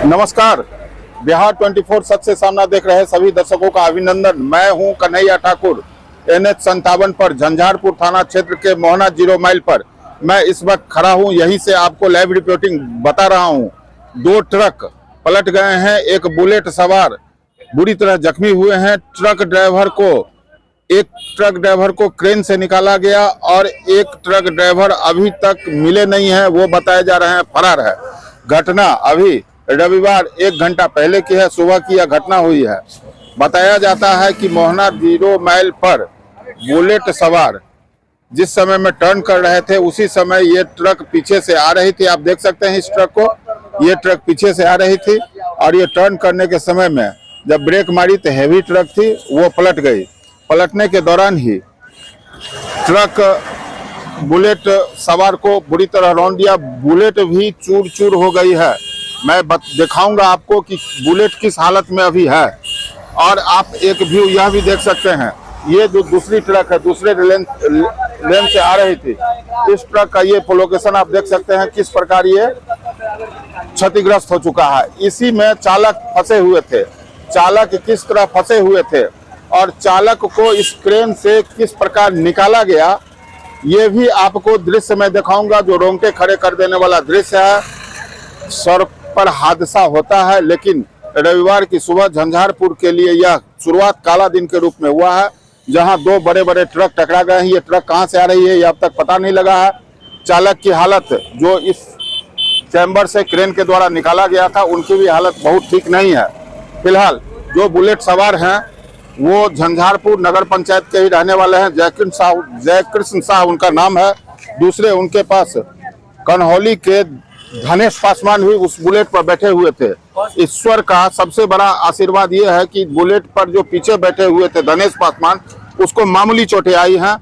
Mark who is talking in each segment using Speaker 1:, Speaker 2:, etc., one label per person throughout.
Speaker 1: नमस्कार। बिहार 24 सच से सामना देख रहे सभी दर्शकों का अभिनंदन। मैं हूं कन्हैया ठाकुर। NH57 पर झंझारपुर थाना क्षेत्र के मोहना 0 माइल पर मैं इस वक्त खड़ा हूं। यहीं से आपको लाइव रिपोर्टिंग बता रहा हूं। दो ट्रक पलट गए हैं। एक बुलेट सवार बुरी तरह जख्मी हुए हैं। एक ट्रक ड्राइवर को क्रेन से निकाला गया और एक ट्रक ड्राइवर अभी तक मिले नहीं है, वो बताए जा रहे हैं फरार है। घटना अभी रविवार 1 घंटा पहले की है। सुबह की यह घटना हुई है। बताया जाता है कि मोहना 0 माइल पर बुलेट सवार जिस समय में टर्न कर रहे थे उसी समय ये ट्रक पीछे से आ रही थी। आप देख सकते हैं इस ट्रक को। ये ट्रक पीछे से आ रही थी और ये टर्न करने के समय में जब ब्रेक मारी तो हैवी ट्रक थी, वो पलट गई। पलटने के दौरान ही ट्रक बुलेट सवार को बुरी तरह रौंद दिया। बुलेट भी चूर चूर हो गई है। मैं दिखाऊंगा आपको कि बुलेट किस हालत में अभी है। और आप एक व्यू यह भी देख सकते हैं। ये जो दूसरी ट्रक है, दूसरे लेन से आ रही थी, इस ट्रक का ये लोकेशन आप देख सकते हैं किस प्रकार ये क्षतिग्रस्त हो चुका है। इसी में चालक फंसे हुए थे। चालक किस तरह फंसे हुए थे और चालक को इस क्रेन से किस प्रकार निकाला गया, ये भी आपको दृश्य में दिखाऊंगा, जो रोंगटे खड़े कर देने वाला दृश्य है। सड़क पर हादसा होता है, लेकिन रविवार की सुबह झंझारपुर के लिए यह शुरुआत काला दिन के रूप में हुआ है, जहां दो बड़े बड़े ट्रक टकरा गए हैं। ये ट्रक कहां से आ रही है ये अब तक पता नहीं लगा है। चालक की हालत, जो इस चैम्बर से क्रेन के द्वारा निकाला गया था, उनकी भी हालत बहुत ठीक नहीं है। फिलहाल जो बुलेट सवार हैं वो झंझारपुर नगर पंचायत के ही रहने वाले हैं। जयकृष्ण साह उनका नाम है। दूसरे उनके पास कन्हौली के धनेश पासवान भी उस बुलेट पर बैठे हुए थे। ईश्वर का सबसे बड़ा आशीर्वाद ये है कि बुलेट पर जो पीछे बैठे हुए थे धनेश पासवान, उसको मामूली चोटें आई हैं।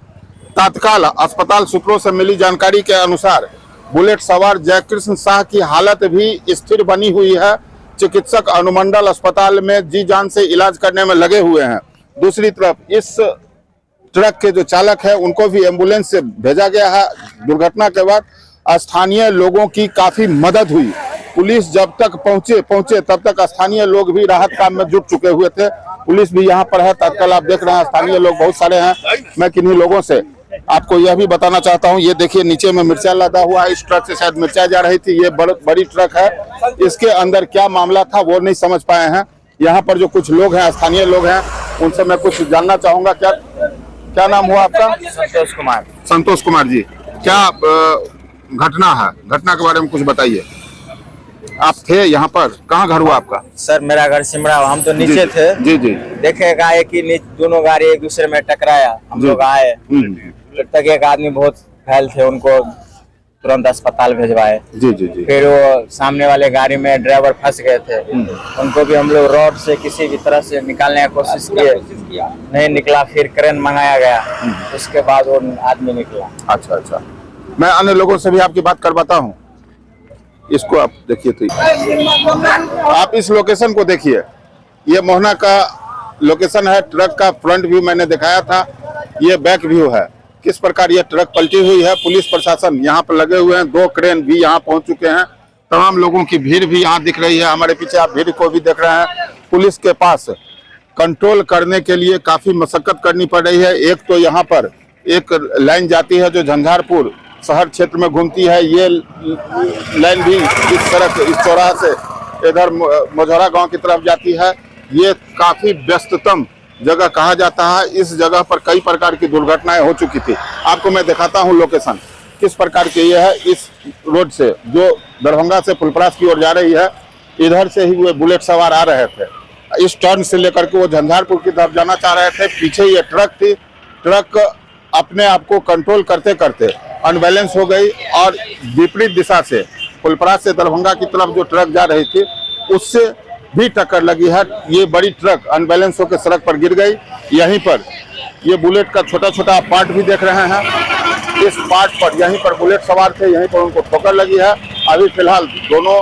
Speaker 1: तत्काल अस्पताल सूत्रों से मिली जानकारी के अनुसार बुलेट सवार जयकृष्ण साह की हालत भी स्थिर बनी हुई है। चिकित्सक अनुमंडल अस्पताल में जी जान से इलाज करने में लगे हुए हैं। दूसरी तरफ इस ट्रक के जो चालक है उनको भी एम्बुलेंस से भेजा गया है। दुर्घटना के बाद स्थानीय लोगों की काफी मदद हुई। पुलिस जब तक पहुंचे तब तक स्थानीय लोग भी राहत काम में जुट चुके हुए थे। पुलिस भी यहाँ पर है। तत्काल आप देख रहे हैं स्थानीय लोग बहुत सारे हैं। मैं किन्हीं लोगों से आपको यह भी बताना चाहता हूँ। ये देखिए नीचे में मिर्चा लदा हुआ है। इस ट्रक से शायद मिर्चा जा रही थी। ये बड़ी ट्रक है। इसके अंदर क्या मामला था वो नहीं समझ पाए हैं। यहाँ पर जो कुछ लोग हैं, स्थानीय लोग हैं, उनसे मैं कुछ जानना चाहूंगा। क्या नाम हुआ आपका?
Speaker 2: संतोष कुमार।
Speaker 1: संतोष कुमार जी, क्या घटना है? घटना के बारे में कुछ बताइए। आप थे यहाँ पर? कहाँ घर हुआ आपका?
Speaker 2: सर मेरा घर सिमरा। हम तो नीचे थे।
Speaker 1: जी जी।
Speaker 2: देखेगा कि दोनों गाड़ी एक दूसरे में टकराया। हम लोग आए तक एक आदमी बहुत घायल थे, उनको तुरंत अस्पताल भिजवाए।
Speaker 1: जी जी जी।
Speaker 2: फिर वो सामने वाले गाड़ी में ड्राइवर फंस गए थे, उनको भी हम लोग रॉड से किसी भी तरह से निकालने की कोशिश किए, नहीं निकला। फिर क्रेन मंगाया गया, उसके बाद वो आदमी निकला।
Speaker 1: अच्छा अच्छा। मैं अन्य लोगों से भी आपकी बात करवाता हूँ। इसको आप देखिए, तो आप इस लोकेशन को देखिए। ये मोहना का लोकेशन है। ट्रक का फ्रंट व्यू मैंने दिखाया था, ये बैक व्यू है। किस प्रकार ये ट्रक पलटी हुई है। पुलिस प्रशासन यहाँ पर लगे हुए हैं। 2 क्रेन भी यहाँ पहुँच चुके हैं। तमाम लोगों की भीड़ भी यहाँ दिख रही है। हमारे पीछे आप भीड़ को भी देख रहे हैं। पुलिस के पास कंट्रोल करने के लिए काफी मशक्कत करनी पड़ रही है। एक तो यहाँ पर एक लाइन जाती है जो झंझारपुर शहर क्षेत्र में घूमती है। ये लाइन भी इस सड़क, इस चौराहे से इधर मझौरा गांव की तरफ जाती है। ये काफी व्यस्ततम जगह कहा जाता है। इस जगह पर कई प्रकार की दुर्घटनाएं हो चुकी थी। आपको मैं दिखाता हूं लोकेशन किस प्रकार की ये है। इस रोड से जो दरभंगा से फुलपरास की ओर जा रही है, इधर से ही वो बुलेट सवार आ रहे थे। इस टर्न से लेकर के वो झंझारपुर की तरफ जाना चाह रहे थे। पीछे ये ट्रक थी। ट्रक अपने आप को कंट्रोल करते करते अनबैलेंस हो गई और विपरीत दिशा से फुलपरास से दरभंगा की तरफ जो ट्रक जा रही थी उससे भी टक्कर लगी है। ये बड़ी ट्रक अनबैलेंस होकर सड़क पर गिर गई। यहीं पर ये बुलेट का छोटा छोटा पार्ट भी देख रहे हैं। इस पार्ट पर यहीं पर बुलेट सवार थे, यहीं पर उनको ठोकर लगी है। अभी फिलहाल दोनों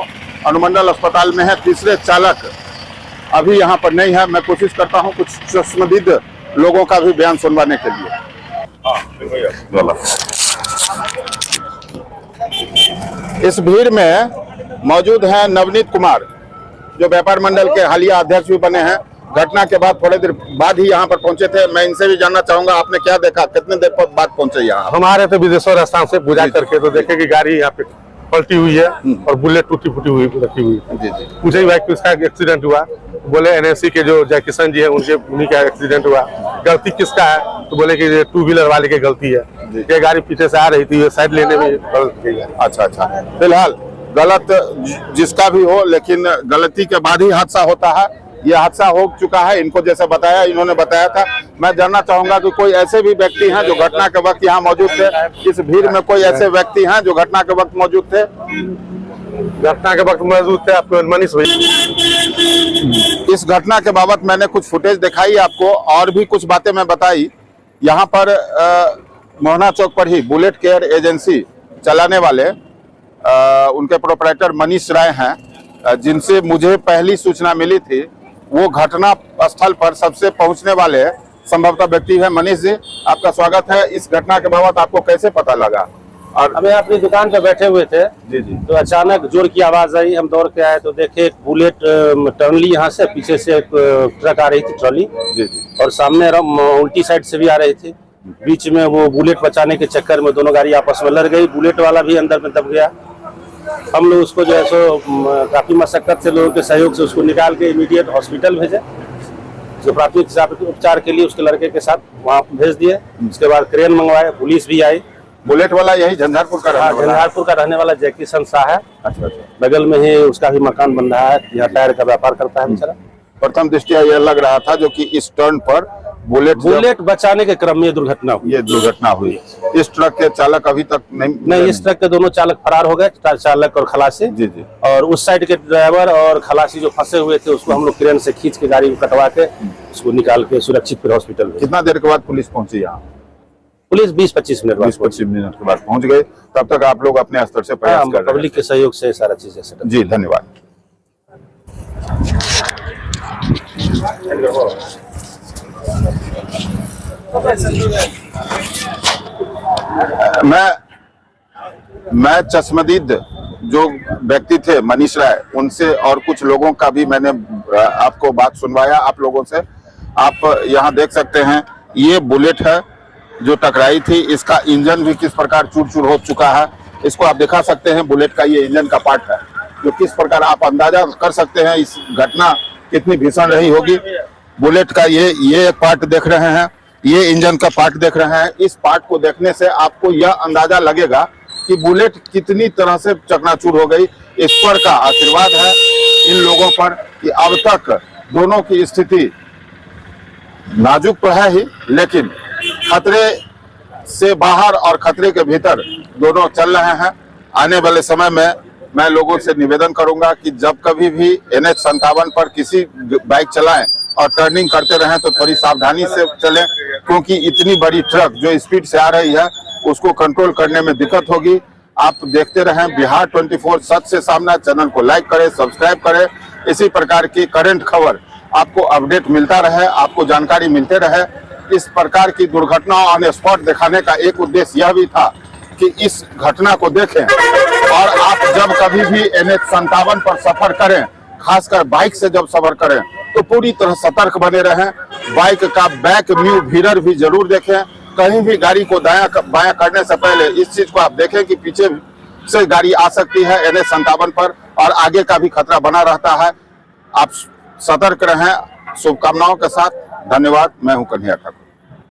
Speaker 1: अनुमंडल अस्पताल में है। तीसरे चालक अभी यहाँ पर नहीं है। मैं कोशिश करता हूँ कुछ संबंधित लोगों का भी बयान सुनवाने के लिए। इस भीड़ में मौजूद हैं नवनीत कुमार। जो व्यापार मंडल के हालिया अध्यक्ष भी बने हैं, घटना के बाद थोड़ी देर बाद ही यहाँ पर पहुंचे थे। मैं इनसे भी जानना चाहूंगा, आपने क्या देखा, कितने देर बाद पहुंचे यहाँ?
Speaker 3: हमारे तो विदेश्वर स्थान से पूजा करके तो देखे कि गाड़ी यहाँ पे पलटी हुई है और बुलेट टूटी फूटी हुई रखी हुई है।
Speaker 1: जी जी।
Speaker 3: पूछे भाई किसका एक्सीडेंट हुआ, बोले एनएससी के जो जय किशन जी है उन्हीं का एक्सीडेंट हुआ। गलती किसका है, तो बोले कि ये 2 व्हीलर वाले की गलती है, ये गाड़ी पीछे से आ रही थी, ये साइड लेने में गलत की गाड़ी।
Speaker 1: अच्छा अच्छा। फिलहाल गलत जिसका भी हो, लेकिन गलती के बाद ही हादसा होता है। ये हादसा हो चुका है, इनको जैसे बताया, इन्होंने बताया था। मैं जानना चाहूंगा कि कोई ऐसे भी व्यक्ति हैं जो घटना के वक्त यहाँ मौजूद थे? इस भीड़ में कोई ऐसे व्यक्ति हैं जो घटना के वक्त मौजूद थे?
Speaker 3: घटना के वक्त मौजूद थे आपको मनीष भाई।
Speaker 1: इस घटना के बाबत मैंने कुछ फुटेज दिखाई आपको, और भी कुछ बातें मैं बताई। यहाँ पर मोहना चौक पर ही बुलेट केयर एजेंसी चलाने वाले उनके प्रोपराइटर मनीष राय हैं, जिनसे मुझे पहली सूचना मिली थी। वो घटना स्थल पर सबसे पहुंचने वाले संभवतः व्यक्ति है। मनीष जी, आपका स्वागत है। इस घटना के बाबत आपको कैसे पता लगा?
Speaker 4: और हमें अपनी दुकान पे बैठे हुए थे
Speaker 1: जी जी।
Speaker 4: तो अचानक जोर की आवाज आई, हम दौड़ के आए तो देखे एक बुलेट टर्न ली यहाँ से, पीछे से एक ट्रक आ रही थी ट्रॉली
Speaker 1: जी जी।
Speaker 4: और सामने उल्टी साइड से भी आ रही थी। बीच में वो बुलेट बचाने के चक्कर में दोनों गाड़ी आपस में लड़ गई, बुलेट वाला भी अंदर में दब गया। हम लोग उसको जो है सो काफी मशक्कत से लोगों के सहयोग से उसको निकाल के इमीडिएट हॉस्पिटल भेजे, जो प्राथमिक उपचार के लिए उसके लड़के के साथ वहाँ भेज दिए। उसके बाद क्रेन मंगवाए, पुलिस भी आई।
Speaker 1: बुलेट वाला यही झंझारपुर का रहने वाला?
Speaker 4: झंझारपुर का रहने वाला जय किशन शाह है।
Speaker 1: अच्छा अच्छा।
Speaker 4: बगल में ही उसका भी मकान बन रहा है, यहाँ टायर का व्यापार करता है बेचारा।
Speaker 1: प्रथम दृष्टिया यह लग रहा था जो कि इस टर्न पर बुलेट
Speaker 4: बचाने के क्रम में ये दुर्घटना हुई।
Speaker 1: ये दुर्घटना हुई। इस ट्रक के चालक अभी तक
Speaker 4: नहीं, इस ट्रक के दोनों चालक फरार हो गए, चालक और खलासी।
Speaker 1: जी जी।
Speaker 4: और उस साइड के ड्राइवर और खलासी जो फंसे हुए थे उसको हम लोग क्रेन से खींच के गाड़ी को कटवा के उसको निकाल के सुरक्षित फिर हॉस्पिटल में।
Speaker 1: कितना देर के बाद पुलिस पहुंची यहाँ?
Speaker 4: पुलिस 20-25 मिनट बाद
Speaker 1: 20-25 मिनट के बाद पहुंच गए। तब तक आप लोग अपने स्तर से प्रयास कर रहे
Speaker 4: पब्लिक के सहयोग से सारा चीजें सेटअप।
Speaker 1: जी, धन्यवाद। मैं चश्मदीद जो व्यक्ति थे मनीष राय, उनसे और कुछ लोगों का भी मैंने आपको बात सुनवाया आप लोगों से। आप यहाँ देख सकते हैं, ये बुलेट है जो टकराई थी। इसका इंजन भी किस प्रकार चूर-चूर हो चुका है, इसको आप दिखा सकते हैं। बुलेट का ये इंजन का पार्ट है, जो किस प्रकार आप अंदाजा कर सकते हैं इस घटना कितनी भीषण रही होगी। बुलेट का ये एक पार्ट देख रहे हैं, ये इंजन का पार्ट देख रहे हैं। इस पार्ट को देखने से आपको यह अंदाजा लगेगा कि बुलेट कितनी तरह से चकनाचूर हो गई। ईश्वर का आशीर्वाद है इन लोगों पर कि अब तक दोनों की स्थिति नाजुक तो है ही, लेकिन खतरे से बाहर और खतरे के भीतर दोनों चल रहे हैं। आने वाले समय में मैं लोगों से निवेदन करूंगा कि जब कभी भी NH57 पर किसी बाइक चलाएं और टर्निंग करते रहें तो थोड़ी सावधानी से चलें, क्योंकि इतनी बड़ी ट्रक जो स्पीड से आ रही है उसको कंट्रोल करने में दिक्कत होगी। आप देखते रहें बिहार 24 सच से सामना। चैनल को लाइक करें, सब्सक्राइब करें। इसी प्रकार की करंट खबर आपको अपडेट मिलता रहे, आपको जानकारी मिलते रहे। इस प्रकार की दुर्घटना ऑन स्पॉट दिखाने का एक उद्देश्य यह भी था कि इस घटना को देखें और आप जब कभी भी NH57 पर सफर करें, खासकर बाइक से जब सफर करें, तो पूरी तरह सतर्क बने रहें। बाइक का बैक व्यू मिरर भी जरूर देखें। कहीं भी गाड़ी को दायां बायां करने से पहले इस चीज को आप देखें कि पीछे से गाड़ी आ सकती है NH57 पर, और आगे का भी खतरा बना रहता है। आप सतर्क रहें। शुभकामनाओं के साथ धन्यवाद। मैं हूं कन्हैया ठाकुर।